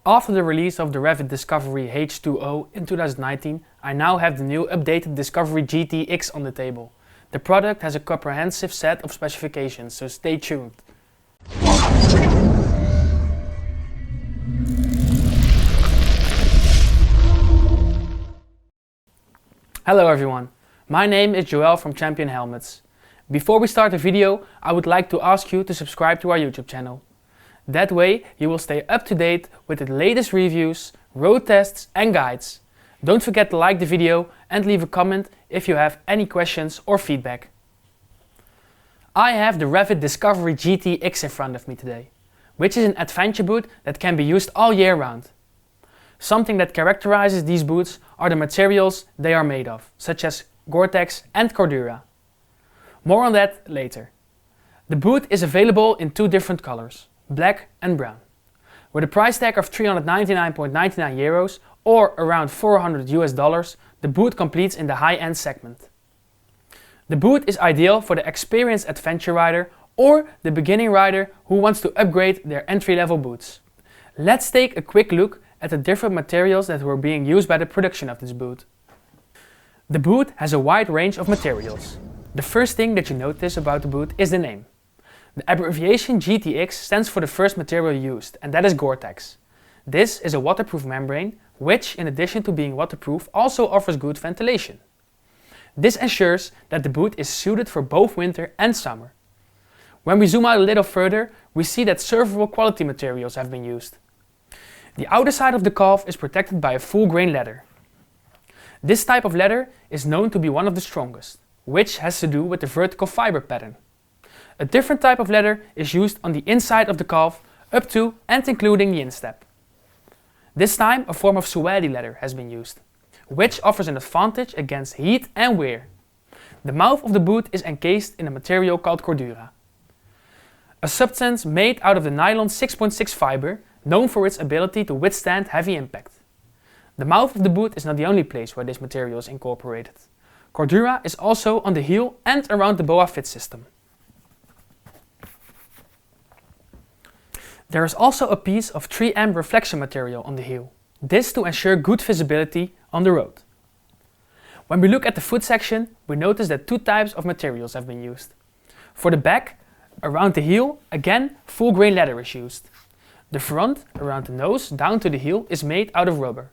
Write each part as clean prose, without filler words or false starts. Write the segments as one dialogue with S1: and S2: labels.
S1: After the release of the Revit Discovery H2O in 2019, I now have the new updated Discovery GTX on the table. The product has a comprehensive set of specifications, so stay tuned. Hello everyone, my name is Joel from Champion Helmets. Before we start the video, I would like to ask you to subscribe to our YouTube channel. That way you will stay up to date with the latest reviews, road tests and guides. Don't forget to like the video and leave a comment if you have any questions or feedback. I have the Revit Discovery GTX in front of me today, which is an adventure boot that can be used all year round. Something that characterizes these boots are the materials they are made of, such as Gore-Tex and Cordura. More on that later. The boot is available in two different colors, black and brown. With a price tag of 399.99 euros or around $400 US, the boot completes in the high-end segment. The boot is ideal for the experienced adventure rider or the beginning rider who wants to upgrade their entry-level boots. Let's take a quick look at the different materials that were being used by the production of this boot. The boot has a wide range of materials. The first thing that you notice about the boot is the name. The abbreviation GTX stands for the first material used, and that is Gore-Tex. This is a waterproof membrane, which in addition to being waterproof also offers good ventilation. This ensures that the boot is suited for both winter and summer. When we zoom out a little further, we see that servable quality materials have been used. The outer side of the calf is protected by a full grain leather. This type of leather is known to be one of the strongest, which has to do with the vertical fiber pattern. A different type of leather is used on the inside of the calf up to and including the instep. This time a form of suede leather has been used, which offers an advantage against heat and wear. The mouth of the boot is encased in a material called Cordura, a substance made out of the nylon 6.6 fiber, known for its ability to withstand heavy impact. The mouth of the boot is not the only place where this material is incorporated. Cordura is also on the heel and around the boa fit system. There is also a piece of 3M reflection material on the heel, this to ensure good visibility on the road. When we look at the foot section, we notice that two types of materials have been used. For the back, around the heel, again full grain leather is used. The front, around the nose down to the heel, is made out of rubber.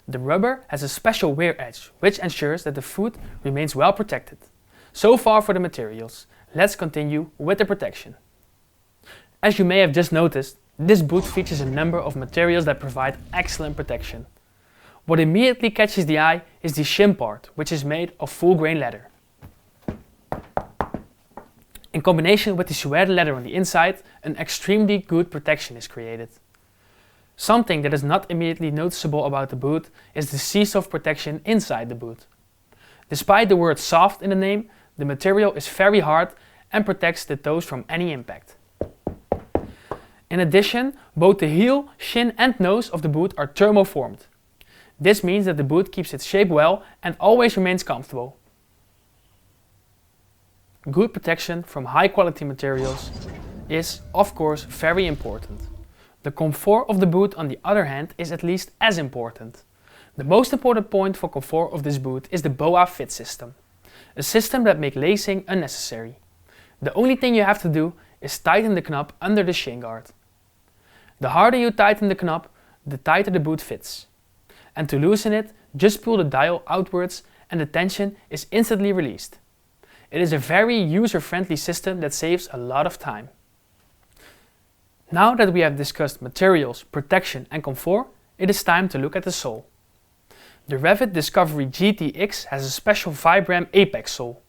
S1: The rubber has a special wear edge, which ensures that the foot remains well protected. So far for the materials. Let's continue with the protection. As you may have just noticed, this boot features a number of materials that provide excellent protection. What immediately catches the eye is the shim part, which is made of full grain leather. In combination with the suede leather on the inside, an extremely good protection is created. Something that is not immediately noticeable about the boot is the C-soft protection inside the boot. Despite the word soft in the name, the material is very hard and protects the toes from any impact. In addition, both the heel, shin and nose of the boot are thermoformed. This means that the boot keeps its shape well and always remains comfortable. Good protection from high quality materials is, of course, very important. The comfort of the boot, on the other hand, is at least as important. The most important point for comfort of this boot is the boa fit system, a system that makes lacing unnecessary. The only thing you have to do is tighten the knob under the shin guard. The harder you tighten the knob, the tighter the boot fits. And to loosen it, just pull the dial outwards and the tension is instantly released. It is a very user-friendly system that saves a lot of time. Now that we have discussed materials, protection and comfort, it is time to look at the sole. The Revit Discovery GTX has a special Vibram Apex sole.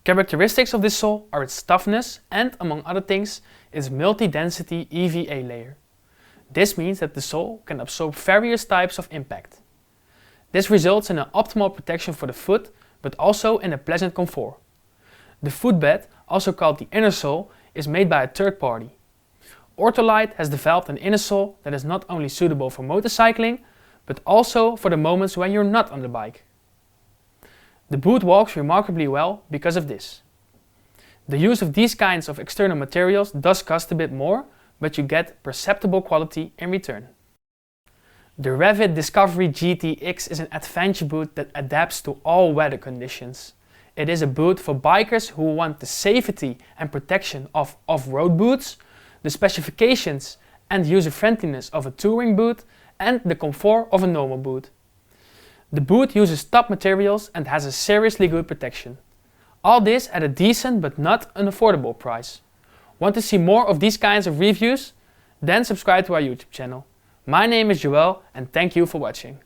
S1: Characteristics of this sole are its toughness and, among other things, its multi-density EVA layer. This means that the sole can absorb various types of impact. This results in an optimal protection for the foot, but also in a pleasant comfort. The footbed, also called the inner sole, is made by a third party. Ortholite has developed an inner sole that is not only suitable for motorcycling, but also for the moments when you're not on the bike. The boot walks remarkably well because of this. The use of these kinds of external materials does cost a bit more, but you get perceptible quality in return. The Revit Discovery GTX is an adventure boot that adapts to all weather conditions. It is a boot for bikers who want the safety and protection of off-road boots, the specifications and user-friendliness of a touring boot, and the comfort of a normal boot. The boot uses top materials and has a seriously good protection. All this at a decent but not an affordable price. Want to see more of these kinds of reviews? Then subscribe to our YouTube channel. My name is Joel and thank you for watching.